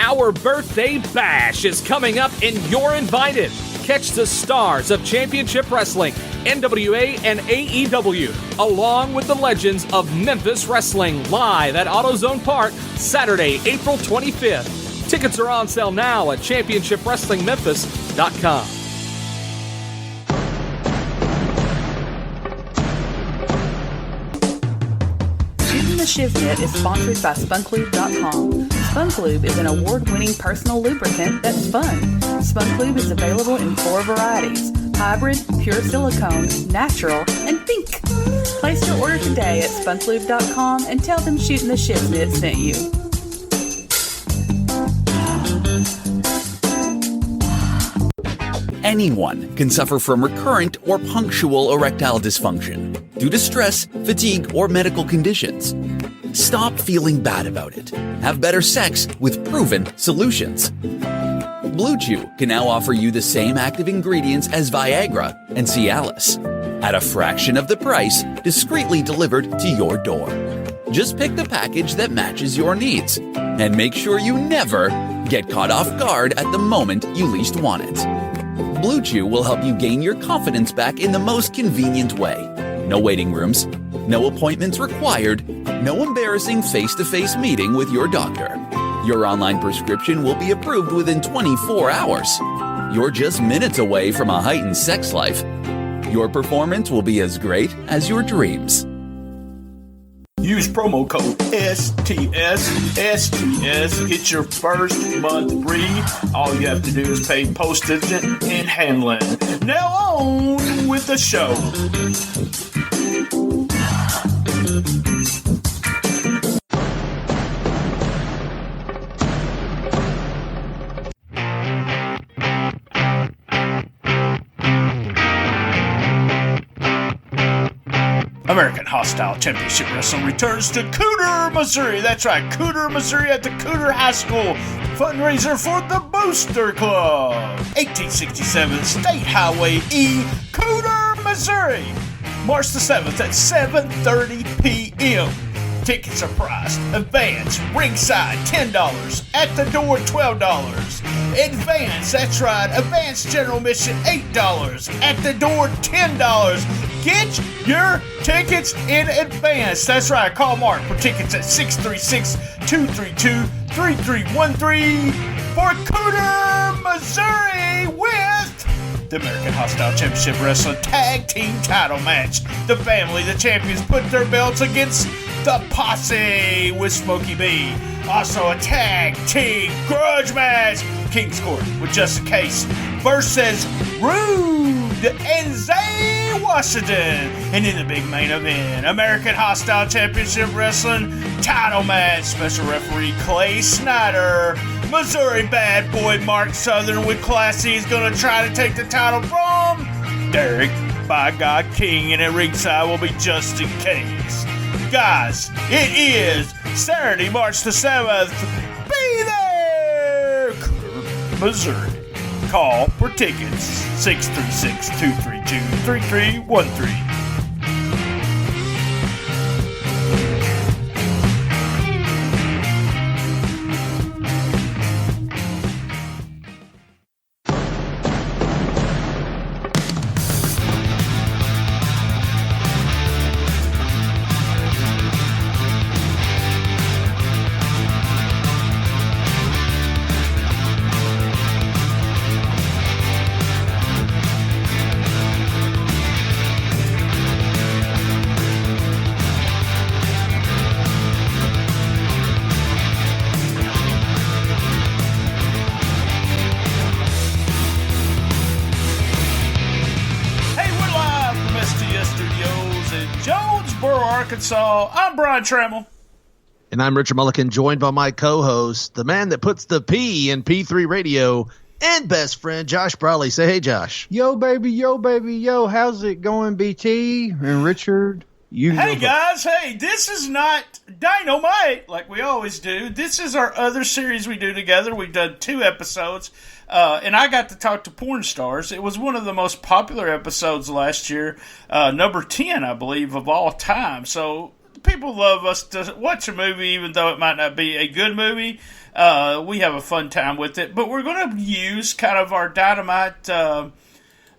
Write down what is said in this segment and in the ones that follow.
Our birthday bash is coming up and you're invited. Catch the stars of Championship Wrestling, NWA and AEW, along with the legends of Memphis Wrestling, live at AutoZone Park, Saturday, April 25th. Tickets are on sale now at championshipwrestlingmemphis.com. Shootin The Shiznit is sponsored by spunklube.com. Spunklube is an award-winning personal lubricant that's fun. Spunklube is available in 4 varieties: hybrid, pure silicone, natural, and pink. Place your order today at spunklube.com and tell them Shootin The Shiznit sent you. Anyone can suffer from recurrent or punctual erectile dysfunction due to stress, fatigue, or medical conditions. Stop feeling bad about it. Have better sex with proven solutions. Blue Chew can now offer you the same active ingredients as Viagra and Cialis at a fraction of the price, discreetly delivered to your door. Just pick the package that matches your needs and make sure you never get caught off guard at the moment you least want it. Blue Chew will help you gain your confidence back in the most convenient way. No waiting rooms, no appointments required, no embarrassing face-to-face meeting with your doctor. Your online prescription will be approved within 24 hours. You're just minutes away from a heightened sex life. Your performance will be as great as your dreams. Use promo code STSPod. Get your first month free. All you have to do is pay postage and handling. Now on with the show. American Hostile Championship Wrestling returns to Cooter, Missouri. That's right, Cooter, Missouri at the Cooter High School. Fundraiser for the Booster Club. 1867 State Highway E, Cooter, Missouri. March the 7th at 7:30 p.m. Tickets are priced. Advance, ringside, $10. At the door, $12. Advance, that's right. Advance general admission, $8. At the door, $10. Get your tickets in advance. That's right. Call Mark for tickets at 636-232-3313 for Cooter, Missouri with the American Hostile Championship Wrestling Tag Team Title Match. The family, the champions, put their belts against the Posse with Smokey B. Also a Tag Team Grudge Match. King's Court with Justin Case versus Rude and Zay Washington. And in the big main event, American Hostile Championship Wrestling Title Match. Special referee Clay Snyder. Missouri bad boy Mark Southern with Classy is going to try to take the title from Derek by God King, and at ringside will be Justin Case. Guys, it is Saturday, March the 7th. Be there! Cooter, Missouri. Call for tickets 636-232-3313. Arkansas. I'm Brian Tramel. And I'm Richard Mullikin, joined by my co-host, the man that puts the P in P3 Radio, and best friend, Josh Briley. Say hey, Josh. Yo, baby, yo. How's it going, BT and Richard? Hey, guys. Hey, this is not Dynamite like we always do. This is our other series we do together. We've done 2 episodes, and I got to talk to porn stars. It was one of the most popular episodes last year, number 10, I believe, of all time. So people love us to watch a movie, even though it might not be a good movie. We have a fun time with it, but we're going to use kind of our Dynamite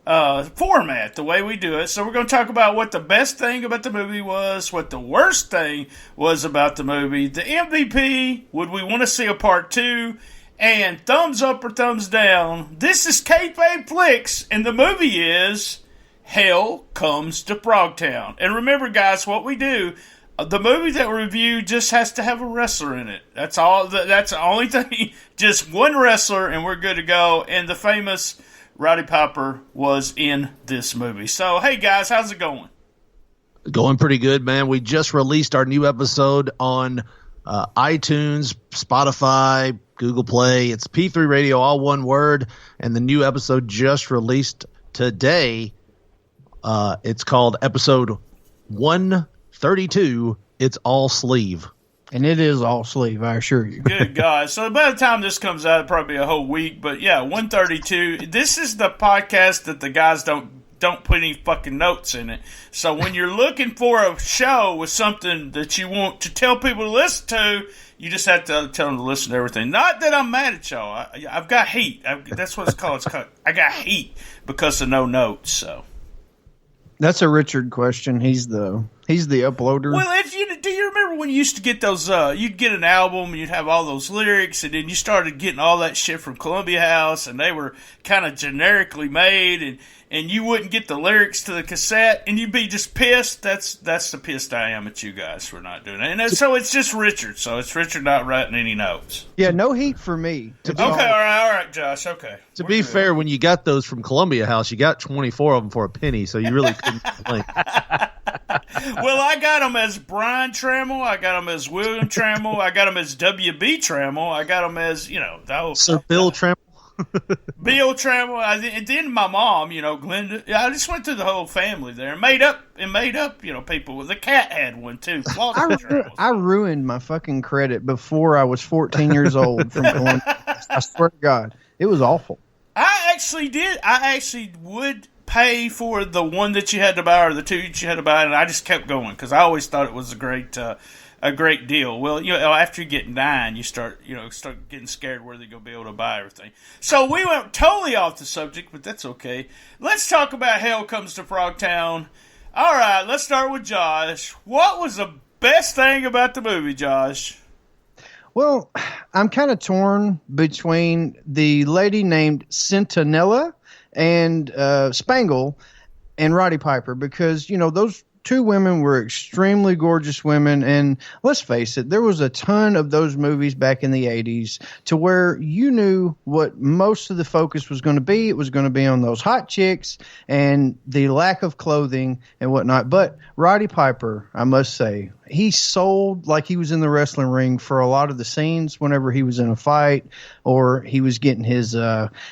format, the way we do it. So we're going to talk about what the best thing about the movie was, what the worst thing was about the movie, the MVP, would we want to see a part 2, and thumbs up or thumbs down. This is Kayfabe Flicks, and the movie is Hell Comes to Frogtown. And remember, guys, what we do, the movie that we review just has to have a wrestler in it. That's all. That's the only thing. Just one wrestler, and we're good to go. And the famous Roddy Piper was in this movie. So, hey, guys, how's it going? Going pretty good, man. We just released our new episode on iTunes, Spotify, Google Play. It's P3 Radio, all one word. And the new episode just released today. It's called episode 132. It's all sleeve. And it is all sleeve, I assure you. Good God. So by the time this comes out, it'll probably be a whole week. But yeah, 132. This is the podcast that the guys don't put any fucking notes in it. So when you're looking for a show with something that you want to tell people to listen to, you just have to tell them to listen to everything. Not that I'm mad at y'all. I've got heat. That's what it's called. I got heat because of no notes. So That's a Richard question. He's the uploader. Well, do you remember when you used to get those? You'd get an album and you'd have all those lyrics, and then you started getting all that shit from Columbia House, and they were kind of generically made, and you wouldn't get the lyrics to the cassette, and you'd be just pissed. That's the pissed I am at you guys for not doing it. And so it's just Richard. So it's Richard not writing any notes. Yeah, no heat for me. Okay, all right, Josh. Okay. To be fair, when you got those from Columbia House, you got 24 of them for a penny, so you really couldn't complain. Well, I got them as Brian Tramel. I got them as William Tramel. I got them as W.B. Tramel. I got them as, Sir Bill Tramel. Bill Tramel. And then my mom, Glenda. I just went through the whole family there and made up, people. The cat had one, too. I ruined my fucking credit before I was 14 years old from Columbia. I swear to God. It was awful. I actually would pay for the one that you had to buy or the two that you had to buy, and I just kept going because I always thought it was a great deal. Well, after you get 9, you start getting scared where they're going to be able to buy everything. So we went totally off the subject, but that's okay. Let's talk about Hell Comes to Frogtown. All right, let's start with Josh. What was the best thing about the movie, Josh? Well, I'm kind of torn between the lady named Centinella and Spangle and Roddy Piper because, those two women were extremely gorgeous women. And let's face it, there was a ton of those movies back in the 80s to where you knew what most of the focus was going to be. It was going to be on those hot chicks and the lack of clothing and whatnot. But Roddy Piper, I must say, he sold like he was in the wrestling ring for a lot of the scenes whenever he was in a fight or he was getting his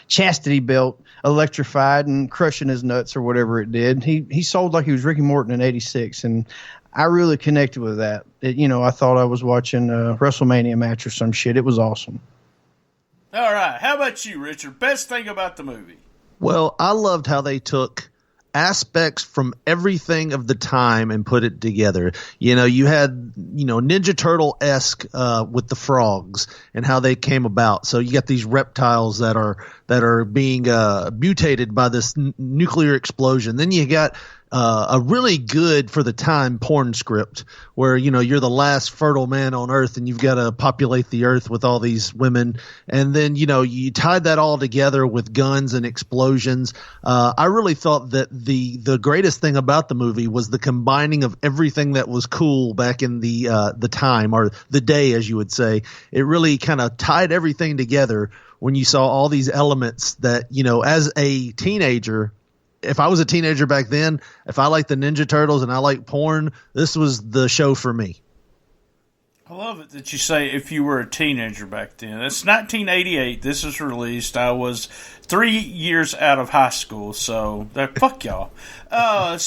chastity belt electrified and crushing his nuts or whatever it did. He sold like he was Ricky Morton in 86, and I really connected with that. I thought I was watching a WrestleMania match or some shit. It was awesome. All right. How about you, Richard? Best thing about the movie? Well, I loved how they took aspects from everything of the time and put it together. You had, Ninja Turtle-esque with the frogs and how they came about. So you got these reptiles that are being mutated by this nuclear explosion. Then you got a really good for the time porn script where you're the last fertile man on earth and you've got to populate the earth with all these women, and then you tied that all together with guns and explosions. I really thought that the greatest thing about the movie was the combining of everything that was cool back in the time, or the day as you would say. It really kind of tied everything together when you saw all these elements that as a teenager. If I was a teenager back then, if I liked the Ninja Turtles and I liked porn, this was the show for me. I love it that you say if you were a teenager back then. It's 1988. This was released. I was 3 years out of high school, so fuck y'all. My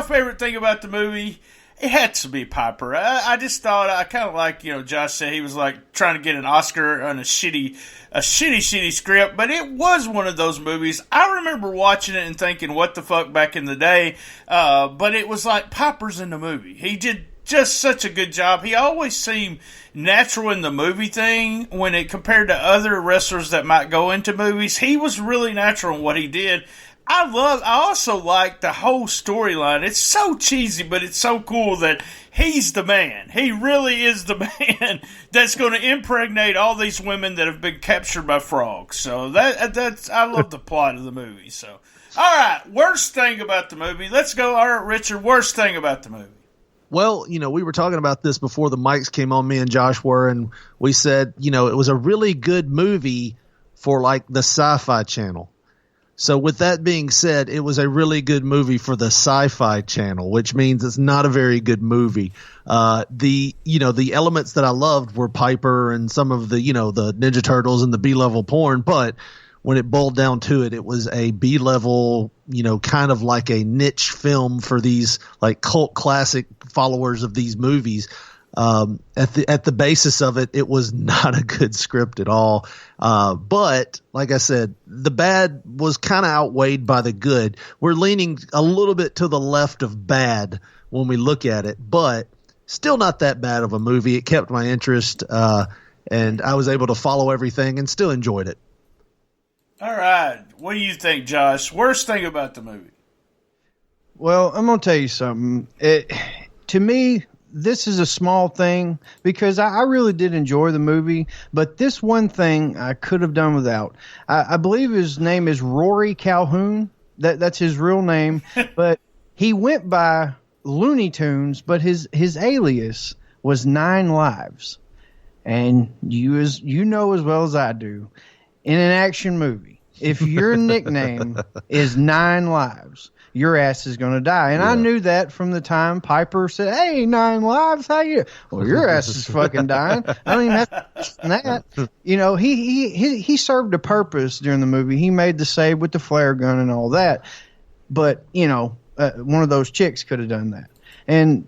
favorite thing about the movie, it had to be Piper. I just thought, I kind of like, Josh said he was like trying to get an Oscar on a shitty script, but it was one of those movies. I remember watching it and thinking, what the fuck, back in the day. But it was like Piper's in the movie. He did just such a good job. He always seemed natural in the movie thing when it compared to other wrestlers that might go into movies. He was really natural in what he did. I also like the whole storyline. It's so cheesy, but it's so cool that he's the man. He really is the man that's going to impregnate all these women that have been captured by frogs. So that's I love the plot of the movie. So, all right, worst thing about the movie. Let's go. All right, Richard, worst thing about the movie. Well, we were talking about this before the mics came on, me and Josh were, and we said, it was a really good movie for like the Sci-Fi Channel. So with that being said, it was a really good movie for the Sci-Fi Channel, which means it's not a very good movie. The elements that I loved were Piper and some of the, the Ninja Turtles and the B-level porn, but when it boiled down to it, it was a B-level, kind of like a niche film for these like cult classic followers of these movies. At the basis of it, it was not a good script at all. But like I said, the bad was kind of outweighed by the good. We're leaning a little bit to the left of bad when we look at it, but still not that bad of a movie. It kept my interest, and I was able to follow everything and still enjoyed it. All right. What do you think, Josh? Worst thing about the movie? Well, I'm going to tell you something. To me, this is a small thing because I really did enjoy the movie, but this one thing I could have done without. I believe his name is Rory Calhoun. That's his real name, but he went by Looney Tunes, but his alias was 9 Lives. And you know as well as I do, in an action movie, if your nickname is 9 Lives, your ass is going to die. And I knew that from the time Piper said, "Hey, 9 Lives, how you?" Well, your ass is fucking dying. I don't even have to question that. He served a purpose during the movie. He made the save with the flare gun and all that. But, one of those chicks could have done that. And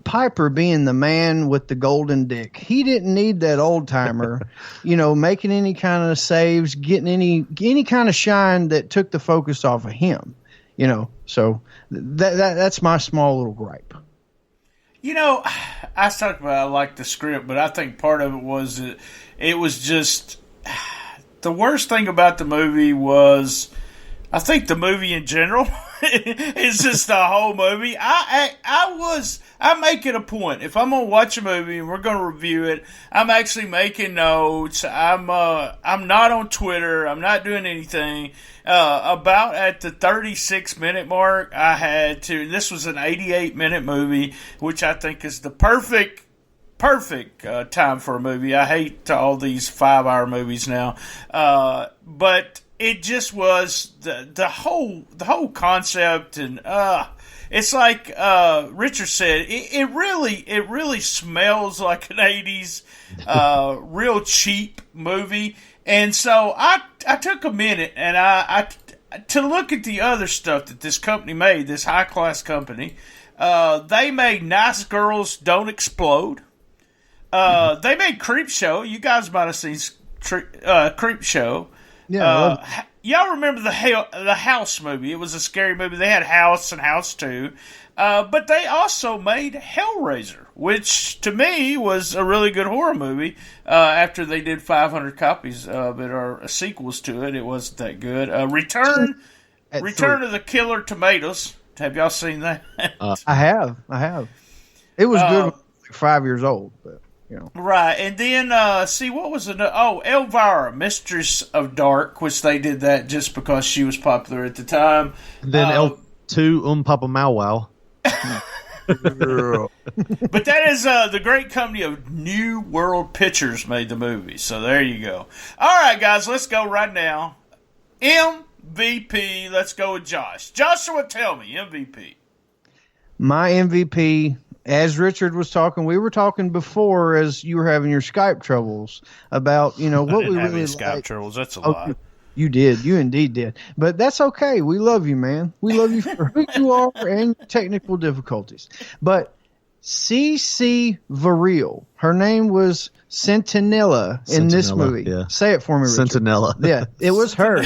Piper being the man with the golden dick, he didn't need that old timer, making any kind of saves, getting any kind of shine that took the focus off of him, So that's my small little gripe. I talked about I liked the script, but I think part of it was it was just the worst thing about the movie was I think the movie in general is just the whole movie. I'm making a point. If I'm gonna watch a movie and we're gonna review it, I'm actually making notes. I'm not on Twitter. I'm not doing anything. About at the 36-minute mark, I had to. This was an 88-minute movie, which I think is the perfect time for a movie. I hate all these 5-hour movies now, but it just was the whole concept, and it's like Richard said, it really smells like an 80s real cheap movie. And so I took a minute and I to look at the other stuff that this company made, this high class company. They made Nice Girls Don't Explode. They made Creepshow. You guys might have seen Creepshow. Yeah. Y'all remember the House movie? It was a scary movie. They had House and House 2. But they also made Hellraiser, which to me was a really good horror movie. After they did 500 copies of it or sequels to it, it wasn't that good. Return of the Killer Tomatoes. Have y'all seen that? I have. It was good. Like 5 years old, but Right, and then what was it? Oh, Elvira, Mistress of Dark, which they did that just because she was popular at the time. And then L2 Papa Mau Wow. But that is the great company of New World Pictures made the movie. So there you go. All right, guys, let's go right now. MVP. Let's go with Josh. Joshua, tell me MVP. My MVP. As Richard was talking, we were talking before as you were having your Skype troubles about, what we really Skype like. troubles. That's a lie. You did. You indeed did. But that's okay. We love you, man. We love you for who you are and technical difficulties. But CC Viril. Her name was Sentinella in this movie. Yeah. Say it for me, Richard. Sentinella. Yeah, it was her.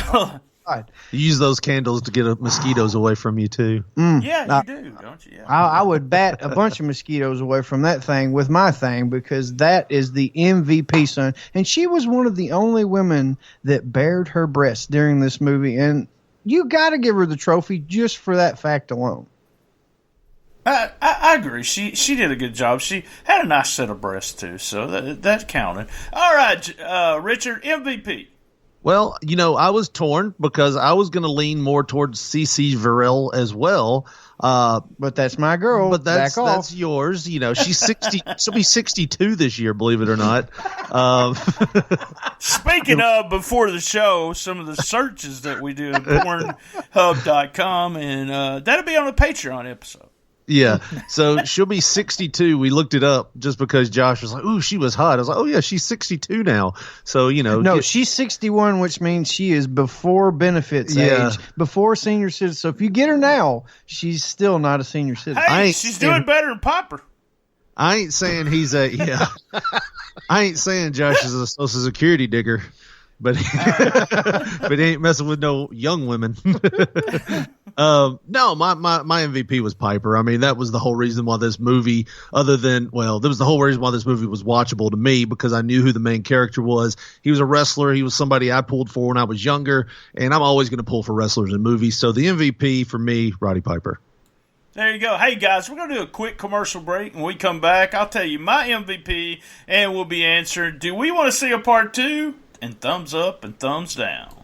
You use those candles to get mosquitoes away from you, too. Yeah, you do, don't you? Yeah. I would bat a bunch of mosquitoes away from that thing with my thing because that is the MVP, son. And she was one of the only women that bared her breasts during this movie. And you got to give her the trophy just for that fact alone. I agree. She did a good job. She had a nice set of breasts, too, so that counted. All right, Richard, MVP. Well, I was torn because I was going to lean more towards CC Viril as well. But that's my girl. But that's yours. She's 60. She'll be 62 this year, believe it or not. Speaking of, before the show, some of the searches that we do at pornhub.com, and that'll be on a Patreon episode. Yeah, so she'll be 62. We looked it up just because Josh was like, "Ooh, she was hot." I was like, "Oh yeah, she's 62 now." So no, she's 61, which means she is before benefits age, before senior citizen. So if you get her now, she's still not a senior citizen. Hey, she's doing better than Piper. I ain't saying he's I ain't saying Josh is a Social Security digger. But he ain't messing with no young women. No, my MVP was Piper. I mean, that was the whole reason why this movie, that was the whole reason why this movie was watchable to me, because I knew who the main character was. He was a wrestler. He was somebody I pulled for when I was younger, and I'm always going to pull for wrestlers in movies. So the MVP for me, Roddy Piper. There you go. Hey, guys, we're going to do a quick commercial break. When we come back, I'll tell you my MVP, and we'll be answered, do we want to see a part 2? And thumbs up and thumbs down.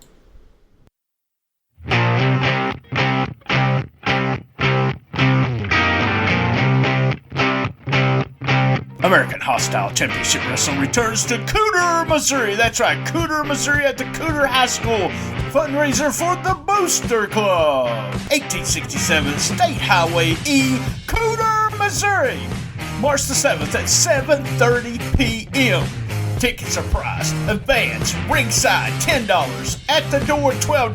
American Hostile Championship Wrestling returns to Cooter, Missouri. That's right, Cooter, Missouri at the Cooter High School. Fundraiser for the Booster Club. 1867 State Highway E, Cooter, Missouri. March the 7th at 7:30 p.m. Tickets are priced. Advance, ringside, $10. At the door, $12.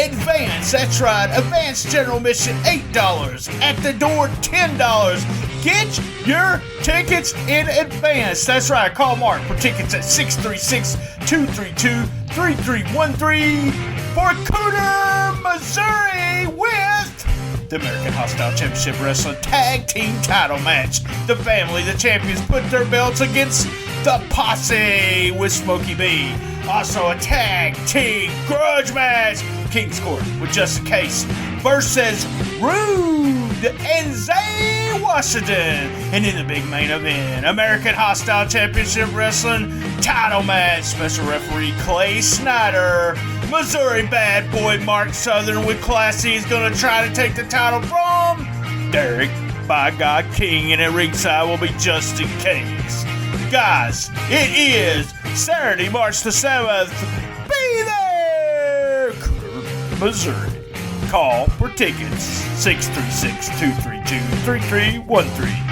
Advance, that's right. Advance general admission, $8. At the door, $10. Get your tickets in advance. That's right. Call Mark for tickets at 636-232-3313 for Cooter, Missouri with the American Hostile Championship Wrestling Tag Team Title Match. The family, the champions, put their belts against the Posse with Smokey B. Also a Tag Team Grudge Match. King's Court with Justin Case versus Rude and Zay Washington. And in the big main event, American Hostile Championship Wrestling Title Match. Special referee Clay Snyder. Missouri bad boy Mark Southern with Classy is going to try to take the title from Derek by God King, and at ringside will be Justin Case. Guys, it is Saturday, March the 7th. Be there! Missouri. Call for tickets 636-232-3313.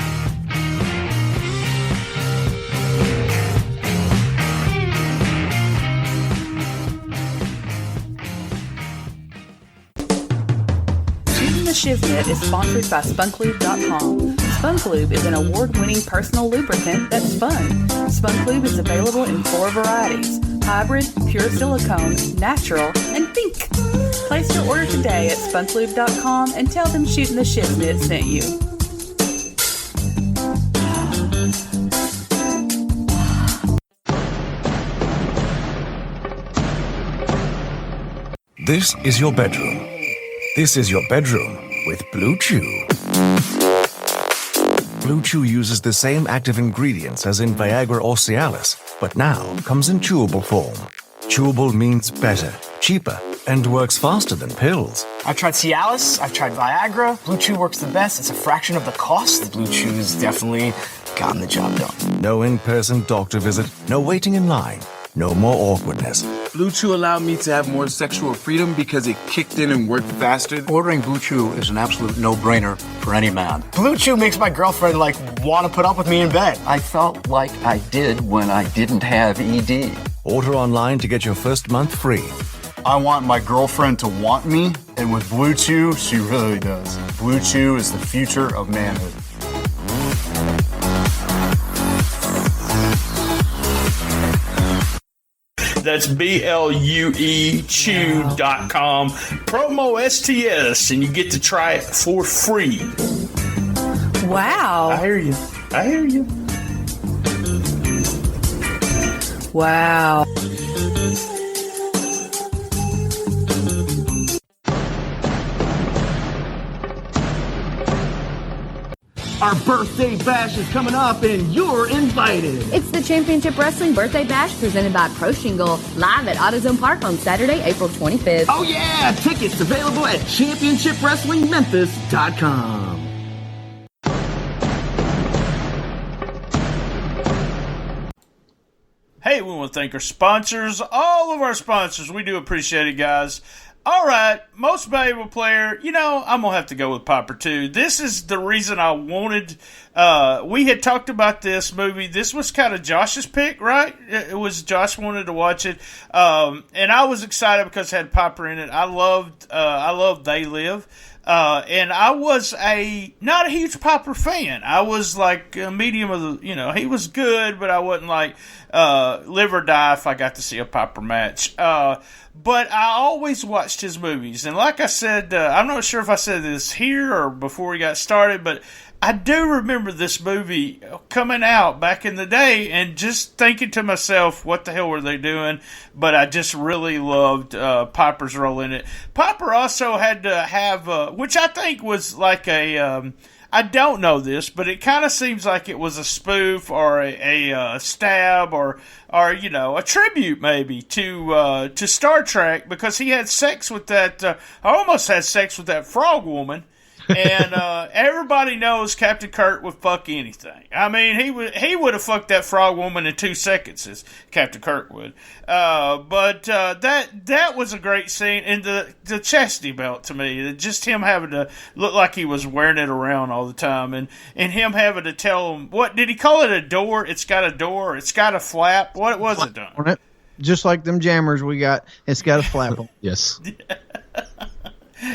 Shootin The Shiznit is sponsored by SpunKlube.com. SpunKlube is an award-winning personal lubricant that's fun. SpunKlube is available in 4 varieties: hybrid, pure silicone, natural, and pink. Place your order today at SpunKlube.com and tell them Shootin The Shiznit sent you. This is your bedroom. This is your bedroom with Blue Chew. Blue Chew uses the same active ingredients as in Viagra or Cialis, but now comes in chewable form. Chewable means better, cheaper, and works faster than pills. I've tried Cialis, I've tried Viagra. Blue Chew works the best. It's a fraction of the cost. Blue Chew has definitely gotten the job done. No in-person doctor visit, no waiting in line, no more awkwardness. Blue Chew allowed me to have more sexual freedom because it kicked in and worked faster. Ordering Blue Chew is an absolute no-brainer for any man. Blue Chew makes my girlfriend, want to put up with me in bed. I felt like I did when I didn't have ED. Order online to get your first month free. I want my girlfriend to want me, and with Blue Chew, she really does. Blue Chew is the future of manhood. That's BLUE chew.com. Promo STS, and you get to try it for free. Wow. I hear you. Wow. Our birthday bash is coming up and you're invited. It's the Championship Wrestling Birthday Bash presented by Pro Shingle, live at AutoZone Park on Saturday, April 25th. Oh yeah, tickets available at ChampionshipWrestlingMemphis.com. Hey, we want to thank our sponsors, all of our sponsors. We do appreciate it, guys. All right, most valuable player. You know, I'm going to have to go with Piper, too. This is the reason I wanted. We had talked about this movie. This was kind of Josh's pick, right? It was Josh wanted to watch it. And I was excited because it had Piper in it. I loved They Live. And I was not a huge Piper fan. I was like a medium of the, he was good, but I wasn't like live or die if I got to see a Piper match. But I always watched his movies. And like I said, I'm not sure if I said this here or before we got started, but I do remember this movie coming out back in the day and just thinking to myself, what the hell were they doing? But I just really loved Piper's role in it. Piper also had to have, which I think was like I don't know this, but it kind of seems like it was a spoof or a stab or a tribute maybe to Star Trek, because he had sex with that, almost had sex with that frog woman. And everybody knows Captain Kirk would fuck anything. I mean, he would have fucked that frog woman in 2 seconds, as Captain Kirk would. But that was a great scene. And the chastity belt, to me, just him having to look like he was wearing it around all the time, and him having to tell him, what did he call it? A door? It's got a door. It's got a flap. What was it done? Just like them jammers we got. It's got a flap. Yes.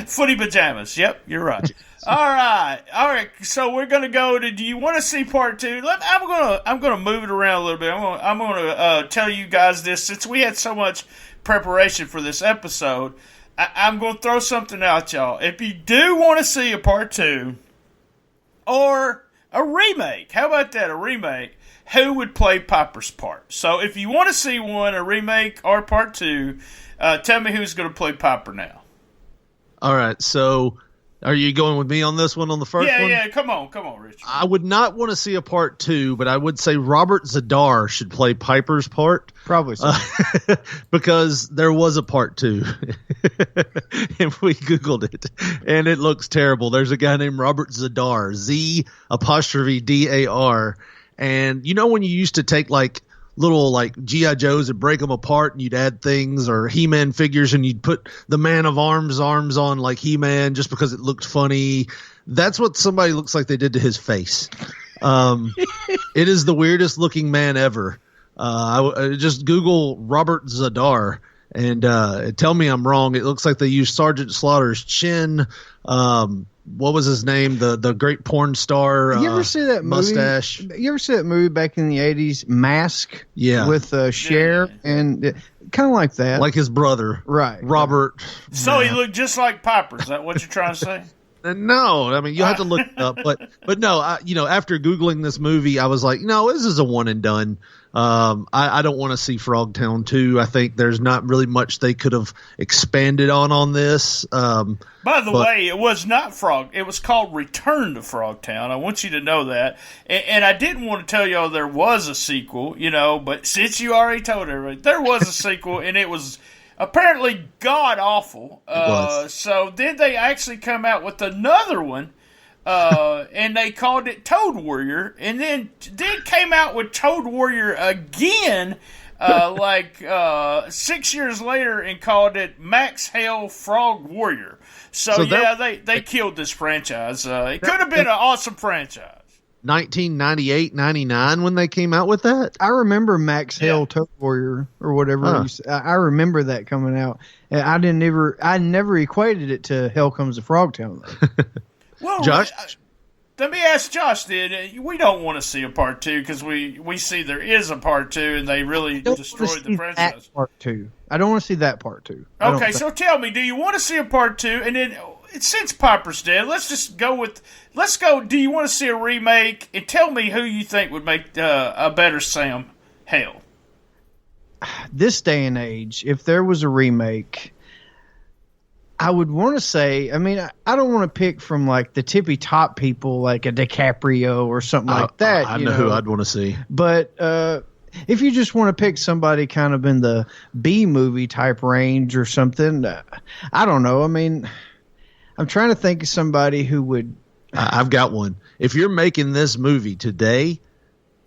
Footy pajamas. Yep, you're right. All right. So we're gonna go to. Do you want to see part 2? I'm gonna move it around a little bit. I'm gonna tell you guys this, since we had so much preparation for this episode. I'm gonna throw something out, y'all. If you do want to see a part 2 or a remake, how about that? A remake. Who would play Piper's part? So if you want to see one, a remake or part 2, tell me who's going to play Piper now. All right, so are you going with me on this one, on the first one? Yeah, come on, Richard. I would not want to see a part 2, but I would say Robert Zadar should play Piper's part. Probably so. Because there was a part 2. And we Googled it, and it looks terrible. There's a guy named Robert Zadar, Z''DAR. And you know when you used to take like little like G.I. Joes and break them apart and you'd add things, or He-Man figures and you'd put the Man of arms on like He-Man just because it looked funny? That's what somebody looks like they did to his face. It is the weirdest looking man ever. I just Google Robert Zadar and tell me I'm wrong. It looks like they used Sergeant Slaughter's chin. What was his name? The great porn star. You ever see that mustache? Movie? You ever see that movie back in the 80s, Mask? Yeah. With Cher, and kind of like that. Like his brother. Right. Robert. So he looked just like Piper. Is that what you're trying to say? No, I mean, you have to look it up. But no, after Googling this movie, I was like, no, this is a one and done. I don't want to see Frogtown 2. I think there's not really much they could have expanded on this. By the way, it was not Frog. It was called Return to Frogtown. I want you to know that. And I didn't want to tell y'all there was a sequel, but since you already told everybody, there was a sequel, and it was apparently god-awful. So then they actually come out with another one, and they called it Toad Warrior, and then came out with Toad Warrior again, 6 years later, and called it Max Hell Frog Warrior. So they killed this franchise. It could have been an awesome franchise. 1998, 99 when they came out with that? I remember Max Hell Toad Warrior or whatever. I remember that coming out. And I never equated it to Hell Comes to Frogtown. Well, Josh? let me ask Josh then. We don't want to see a part 2 because we see there is a part 2 and they really destroyed the franchise. Part 2. I don't want to see that part 2. Okay, so tell me, do you want to see a part 2? And then since Piper's dead, let's go. Do you want to see a remake? And tell me who you think would make a better Sam Hale. This day and age, if there was a remake, I would want to say, I mean, I don't want to pick from like the tippy top people like a DiCaprio or something like that. I know who I'd want to see. But if you just want to pick somebody kind of in the B movie type range or something, I don't know. I mean, I'm trying to think of somebody who would. I've got one. If you're making this movie today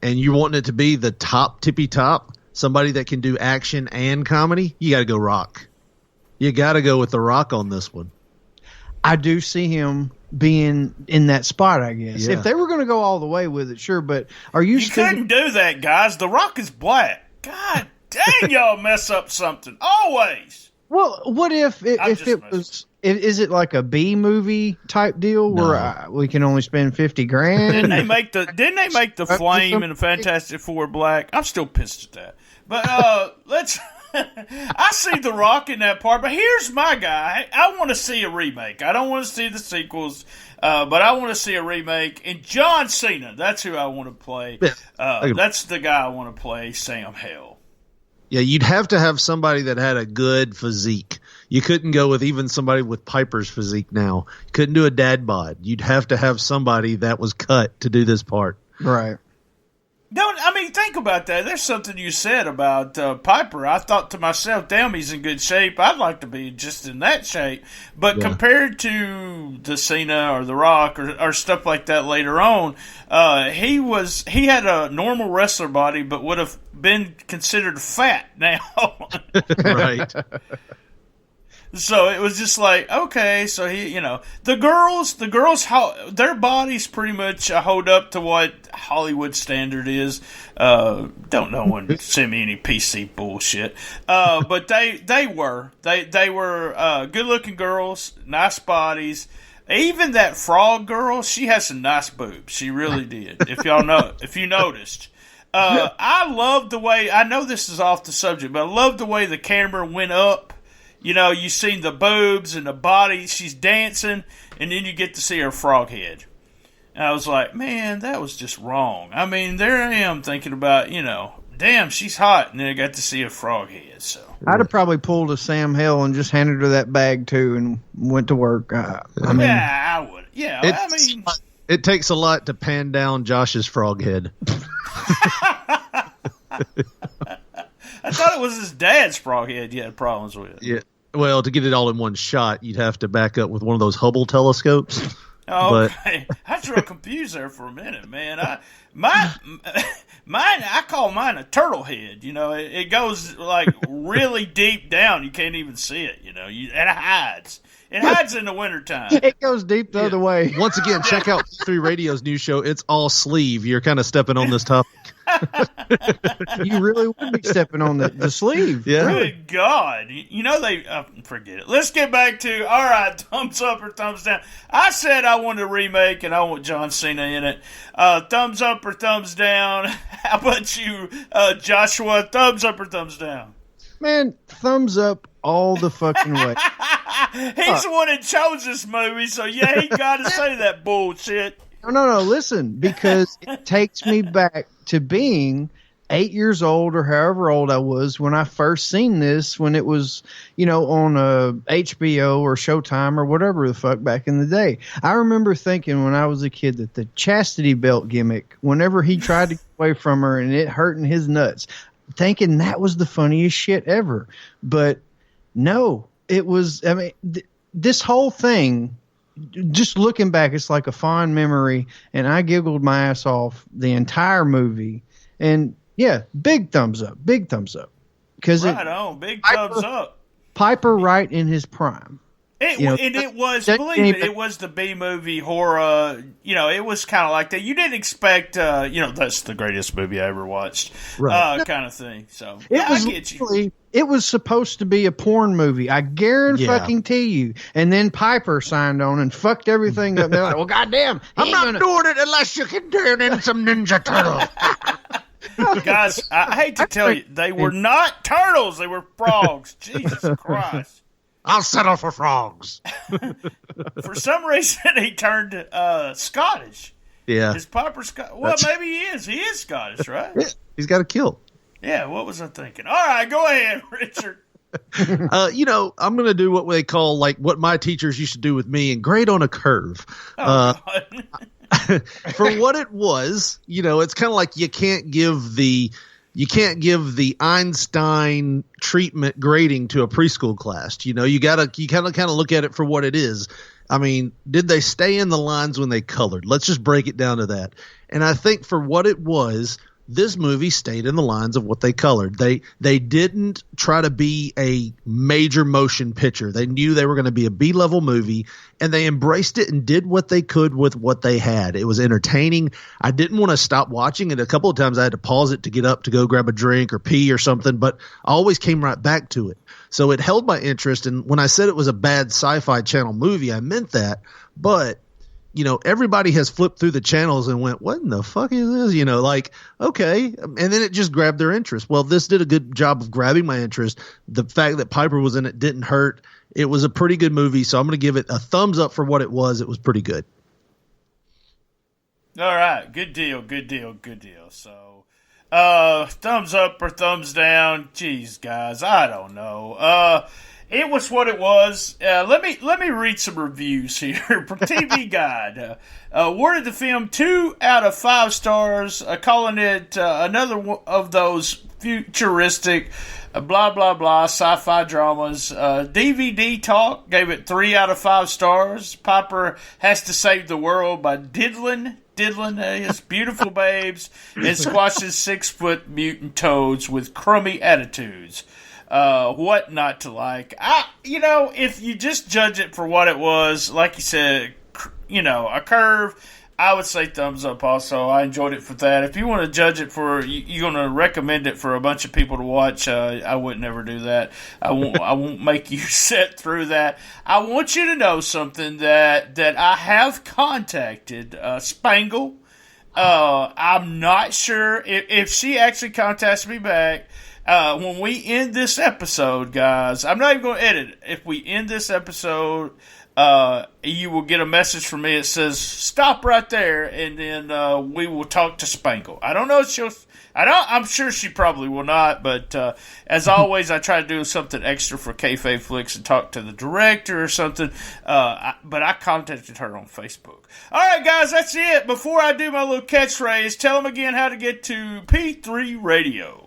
and you want it to be the top tippy top, somebody that can do action and comedy, you got to go Rock. You got to go with The Rock on this one. I do see him being in that spot, I guess. Yeah. If they were going to go all the way with it, sure. But are you? You couldn't do that, guys. The Rock is black. God dang, y'all mess up something always. Well, what if it was? Is it like a B movie type deal where we can only spend $50,000? Didn't they make the Flame and the Fantastic Four black? I'm still pissed at that. But let's. I see The Rock in that part, but here's my guy. I want to see a remake. I don't want to see the sequels, but I want to see a remake. And John Cena, that's who I want to play. That's the guy I want to play, Sam Hale. Yeah, you'd have to have somebody that had a good physique. You couldn't go with even somebody with Piper's physique now. You couldn't do a dad bod. You'd have to have somebody that was cut to do this part. Right. Think about that. There's something you said about Piper. I thought to myself, damn, he's in good shape. I'd like to be just in that shape. But compared to the Cena or The Rock or stuff like that later on, he had a normal wrestler body, but would have been considered fat now. Right. So it was just like, okay, so the girls, their bodies pretty much hold up to what Hollywood standard is. Don't know when send me any PC bullshit. But they were good looking girls, nice bodies. Even that frog girl, she has some nice boobs. She really did. If you noticed. I love the way, I know this is off the subject, but I love the way the camera went up. You seen the boobs and the body. She's dancing, and then you get to see her frog head. And I was like, man, that was just wrong. I mean, there I am thinking about, damn, she's hot, and then I got to see a frog head. So I'd have probably pulled a Sam Hill and just handed her that bag too, and went to work. I would. Yeah, it takes a lot to pan down Josh's frog head. I thought it was his dad's frog head you had problems with. Yeah. Well, to get it all in one shot, you'd have to back up with one of those Hubble telescopes. Oh, okay. I was real confused there for a minute, man. I call mine a turtle head. It goes like really deep down. You can't even see it. And it hides. It hides in the wintertime. It goes deep the other way. Once again, check out P3 Radio's new show. It's all sleeve. You're kind of stepping on this topic. You really would be stepping on the sleeve. Yeah. Good God. Forget it. Let's get back to, all right, thumbs up or thumbs down. I said I wanted a remake, and I want John Cena in it. Thumbs up or thumbs down? How about you, Joshua? Thumbs up or thumbs down? Man, thumbs up all the fucking way. He's the one that chose this movie, so yeah, he got to say that bullshit. No, listen, because it takes me back to being 8 years old or however old I was when I first seen this, when it was, on HBO or Showtime or whatever the fuck back in the day. I remember thinking when I was a kid that the chastity belt gimmick, whenever he tried to get away from her and it hurting his nuts, thinking that was the funniest shit ever. But no, it was, this whole thing, just looking back, it's like a fond memory, and I giggled my ass off the entire movie. And yeah, big thumbs up. Big thumbs up. Thumbs up. Piper right in his prime. It was, believe it was the B-movie horror. It was kind of like that. You didn't expect, that's the greatest movie I ever watched, kind of thing. So, I get you. It was supposed to be a porn movie. I guarantee you. And then Piper signed on and fucked everything up. They're like, well, goddamn. I'm not doing it unless you can turn in some Ninja Turtles. Guys, I hate to tell you, they were not turtles. They were frogs. Jesus Christ. I'll settle for frogs. For some reason, he turned Scottish. Yeah. Is Piper Scottish? Well, maybe he is. He is Scottish, right? Yeah, he's got a kilt. Yeah, what was I thinking? All right, go ahead, Richard. I'm going to do what they call, like, what my teachers used to do with me and grade on a curve. For what it was, it's kind of like you can't give the Einstein treatment grading to a preschool class. You kind of look at it for what it is. I mean, did they stay in the lines when they colored? Let's just break it down to that. And I think for what it was, this movie stayed in the lines of what they colored. They didn't try to be a major motion picture. They knew they were going to be a B-level movie, and they embraced it and did what they could with what they had. It was entertaining. I didn't want to stop watching it. A couple of times I had to pause it to get up to go grab a drink or pee or something, but I always came right back to it. So it held my interest, and when I said it was a bad Sci-Fi Channel movie, I meant that, but everybody has flipped through the channels and went, what in the fuck is this? Okay. And then it just grabbed their interest. Well, this did a good job of grabbing my interest. The fact that Piper was in it didn't hurt. It was a pretty good movie. So I'm going to give it a thumbs up for what it was. It was pretty good. All right. Good deal. So, thumbs up or thumbs down? Jeez, guys, I don't know. It was what it was. Let me read some reviews here from TV Guide. Awarded the film 2 out of 5 stars, calling it another one of those futuristic blah blah blah sci-fi dramas. DVD Talk gave it 3 out of 5 stars. Piper Has to Save the World by diddling his beautiful babes and squashes 6-foot mutant toads with crummy attitudes. What not to like? If you just judge it for what it was, like you said, a curve, I would say thumbs up also. I enjoyed it for that. If you want to judge it for, you're going to recommend it for a bunch of people to watch, I would never do that. I won't make you sit through that. I want you to know something that I have contacted Spangle. I'm not sure if she actually contacts me back. When we end this episode, guys, I'm not even going to edit it. If we end this episode, you will get a message from me that says, stop right there, and then we will talk to Spangle. I don't know if I'm sure she probably will not, but as always, I try to do something extra for Kayfabe Flicks and talk to the director or something, but I contacted her on Facebook. All right, guys, that's it. Before I do my little catchphrase, tell them again how to get to P3 Radio.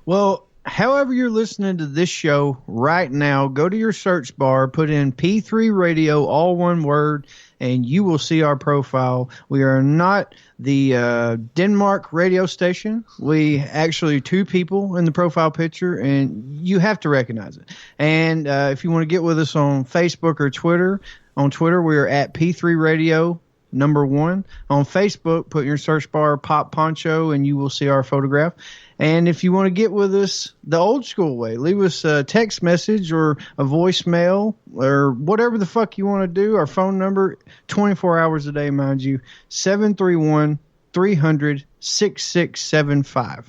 Well, however you're listening to this show right now, go to your search bar, put in P3 Radio, all one word, and you will see our profile. We are not the Denmark radio station. We actually 2 people in the profile picture, and you have to recognize it. And if you want to get with us on Facebook or Twitter, on Twitter we are at P3 Radio. Number 1 on Facebook, put in your search bar Pop Poncho and you will see our photograph. And if you want to get with us the old school way, leave us a text message or a voicemail or whatever the fuck you want to do. Our phone number, 24 hours a day, mind you, 731-300-6675.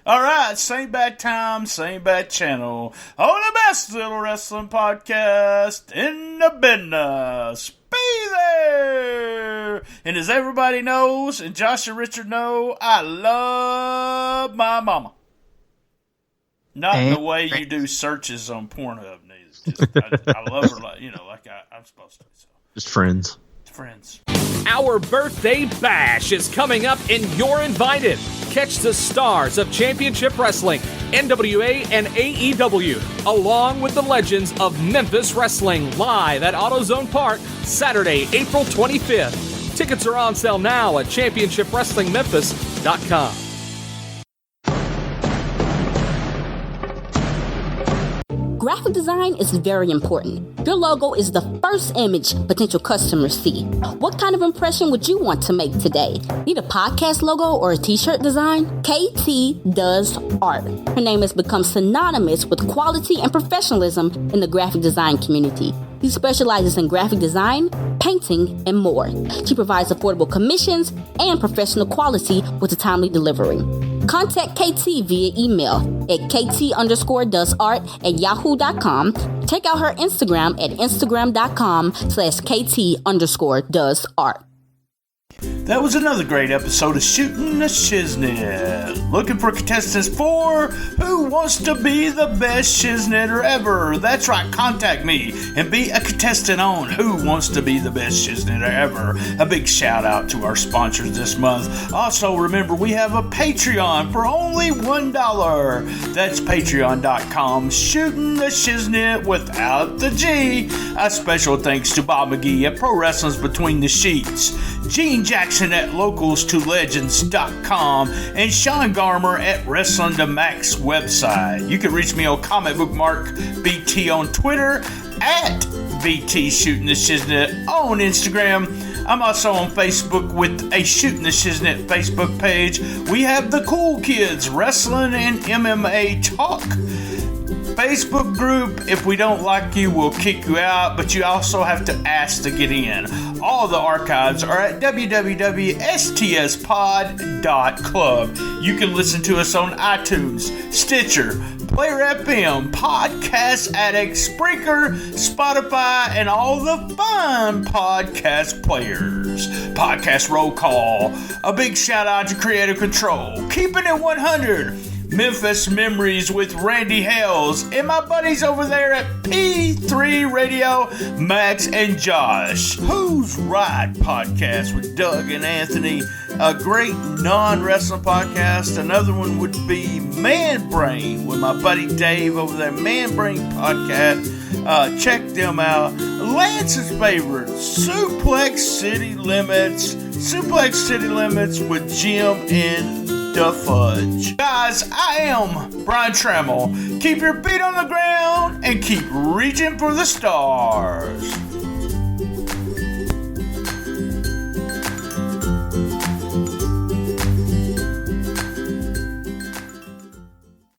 All right, same bad time, same bad channel. Oh, the best little wrestling podcast in the business. Be there! And as everybody knows, and Josh and Richard know, I love my mama. Not in the way you do searches on Pornhub. I love her like I'm supposed to. So. Just friends. Friends. Our birthday bash is coming up and you're invited. Catch the stars of Championship Wrestling, NWA and AEW, along with the legends of Memphis Wrestling, live at AutoZone Park, Saturday, April 25th. Tickets are on sale now at championshipwrestlingmemphis.com. Graphic design is very important. Your logo is the first image potential customers see. What kind of impression would you want to make today? Need a podcast logo or a t-shirt design? KT does art. Her name has become synonymous with quality and professionalism in the graphic design community. She specializes in graphic design, painting, and more. She provides affordable commissions and professional quality with a timely delivery. Contact KT via email at kt_doesart@yahoo.com. Check out her Instagram at instagram.com/kt_doesart. That was another great episode of Shootin The Shiznit. Looking for contestants for Who Wants to Be the Best Shiznitter Ever? That's right, contact me and be a contestant on Who Wants to Be the Best Shiznitter Ever. A big shout out to our sponsors this month. Also, remember, we have a Patreon for only $1. That's patreon.com, Shootin The Shiznit without the G. A special thanks to Bob McGee at Pro Wrestling's Between the Sheets, Gene Jackson at locals2legends.com, and Sean Garmer at Wrestling to Max website. You can reach me on Comic Book Mark BT on Twitter, at BT Shootin The Shiznit on Instagram. I'm also on Facebook with a Shootin The Shiznit Facebook page. We have the Cool Kids Wrestling and MMA Talk Facebook group. If we don't like you, we'll kick you out, but you also have to ask to get in. All the archives are at www.stspod.club. You can listen to us on iTunes, Stitcher, Player FM, Podcast Addict, Spreaker, Spotify, and all the fun podcast players. Podcast Roll Call. A big shout out to Creative Control. Keeping it 100. Memphis Memories with Randy Hales and my buddies over there at P3 Radio, Max and Josh. Who's Right podcast with Doug and Anthony, a great non-wrestling podcast. Another one would be Man Brain with my buddy Dave over there, Man Brain podcast. Check them out. Lance's favorite, Suplex City Limits with Jim and the Fudge. Guys, I am Brian Tramel. Keep your feet on the ground and keep reaching for the stars.